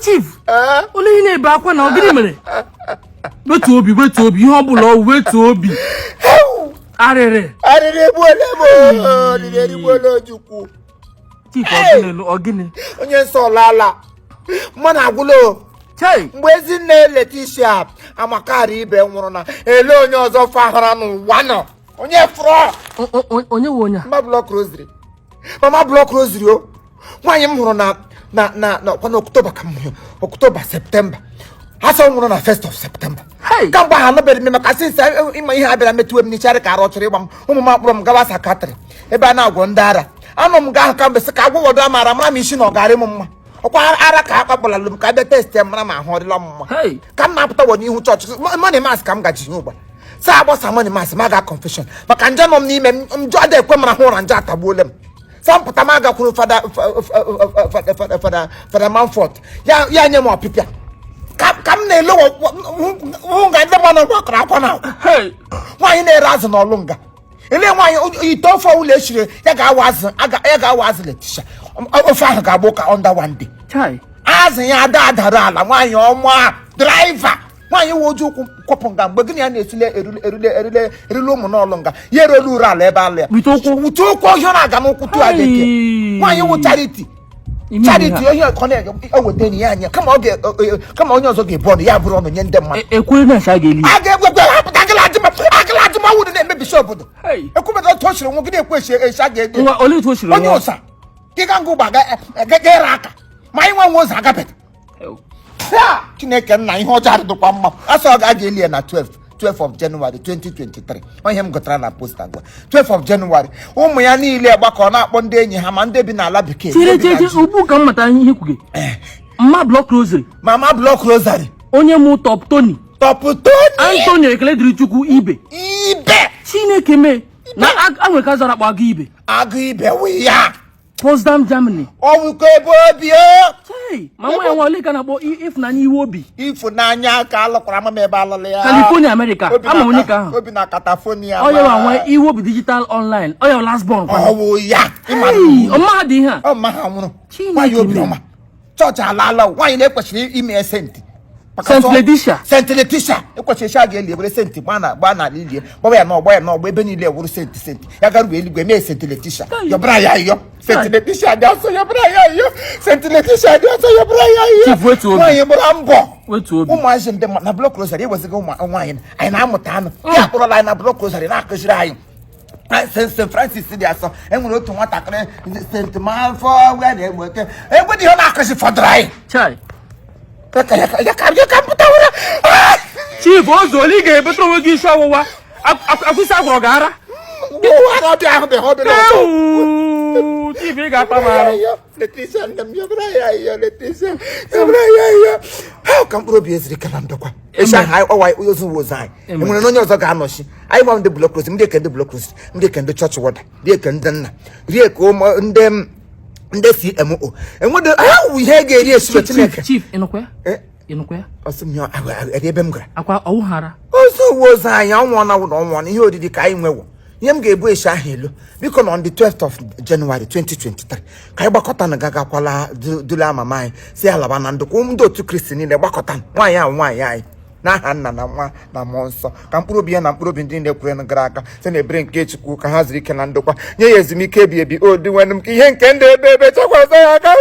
Chief, only in a back one, I'll get him. But to be, humble, wait to be. I didn't Chief, Ogini. Onye so lala. Mana gulo. Chai, Mwezi ne Letitia. Amakari ibe nwuru na. Ele onye ozo fahara nu wano. Onye fro. Onye wonya. Mama block rosary. Mama block rosary o. Nwanyị m hụrụ na kwa October ka m October September. Hasa nwụrụ na 1st of September. Ka mgbe ha nọbere m maka since ịma ihe abịara metuwe m n'ichara ka arọ chọrọ ịgba m ụmụ m akpọrọ m gawa sakatịrị ebe a na-agwọ ndị ara. Anọ m gaa ka mbe sị ka agwọgodo amara mara m isi na ọgarị m mma. Ọkwa ara ka akpakpọlalụ m ka abịa test ya mara ma ahụ ọdịla m mma. Ka m na-apụta wọ n'ihu chọọchị money mass ka m gaji nye ụgba. Saa agbasa money mass ma ga confession maka nje nọ m n'ime m jọ dị ekwe mara hụ na nje atagbuole m. Some putamaga kwuru fada Manfort ya nye m ọpịpịa kam na elo nga ndị mmanụ gbakọrọ akwa na nwaanyị na-ere azụ n'ọlụ nga ele nwaanyị ite ofe ụlọ eshiri ya ga-awa azụ Letisha ofe ahụ ga-abụ ka under one day azụ ya adara ala nwaanyị ọma driver nwaanyị wo oju ụkwụ kwọpụ nga mgbe gịnị ya na-esile erule ụmụ n'ọlụ nga ya erelu uru ala ebe ala ya wute ụkwụ ọhịa na-aga n'ụkwụ tụ adịke nwaanyị wụ charity onye ọkọ na-eweta enyi ya anya kama onye ọzọ ga-ebu ọnụ ya bụrụ ọnụ nye ndị mmadụ ekwere na a ga-eli a ga-egwegwe hapụta agịladị mawụdị na-eme bishọp obodo ekwubeda otu o chiri nwe gị na-ekwe echi a ga-ede onye ụsa ịga ngụ gba ga-ere aka ma anyị nwe nwe ụzọ agabeta Chineke nna ihe ọjọọ adịdịkwa mma asọ ọ ga-eli ya na 12th of January 2023 onye m gụtara na posta gwa 12th of January ụmụ ya niile gbakọ na-akpọ ndị enyi ha ma ndị bi n'ala bekee ugbu ka m mata ihe kwuge mama block rosary onye mụ top Tony Antonio ekele dịrị Chukwu ibe Chineke mee na anwe ka zara akpa agụ ibe wi ya Potsdam Germany ọwụkọ ebe obi mama ya nwale ka na-akpọ Ifunanya iwe obi Ifunanya ka alụkwara mama ebe alụlụ ya California America ama onye ka ahụ obi na California oya nwe iwe obi digital online oya last born ọwụ ya ọma dị ha ọma ha nwụrụ nwanyị obi ọma chọọchị ala nwanyị na-ekwesịrị ime senti Saint Letitia ekwesịrị a ga-eli ebere senti gba na lilie gbaba ya n'ọgbọ ebe niile wuru senti ya garuo eluigwe mee Saint Letitia yọbara ya iyo Saint Letitia dị ọsọ yọbara ya iyo Saint Letitia dị ọsọ yọbara ya iyo nwanyị gbara mbọ ụmụazị ndị na block rosary eweziga nwaanyị anyị na-amụta anụ ya kpọrọla anyị na block rosary na-akụziri anyị St. Francis dị asọ enwere otu nwatakịrị St. Manfort na-egboke egbe dị ihe na-akụzi fọdụrụ anyị Chief Ozoli ga-ebute onwe gị isi ọwụwa akwụsị agwọrọ gị ara Chief ị ga-akpa m arụ ka mkpụrụ obi eziri ka na ndokwa echi ahụ ọwa ozu wozu anyị enwere na onye ọzọ ga-anọchi anyị gwa ndị blọk rosary ndị eke ndị blọk rosary ndị eke ndị chọọchị wọda ndị eke ndị nna rie ka ndị CMO enwede ahụ ihe ga-eri esi Chineke Chief ịnụkwa ya ọsịmịọ ebe m gara akwa ọwụghara ozu wozu anyị ọnwụ na ọnwụ ihe odidi ka anyị nwewo ihe m ga-ebu echi ahụ elu biko na on the 12th of January 2023 ka anyị gbakọta na gagakwala dule amama anyị si alaba na ndụkwa ndị otu Kristi niile gbakọta nwaanyị ahụ nwaanyị anyị n'aha Nna na Nwa na Mmụọ Nsọ ka mkpụrụ obi ya na mkpụrụ obi ndị na-ekwere gara aka site na ebere nke Chukwu ka ha zuru ike na ndokwa nye ya ezumike ebi ebi o dị nwanne m ka ihe nke ndị ebe chekwasa ya aka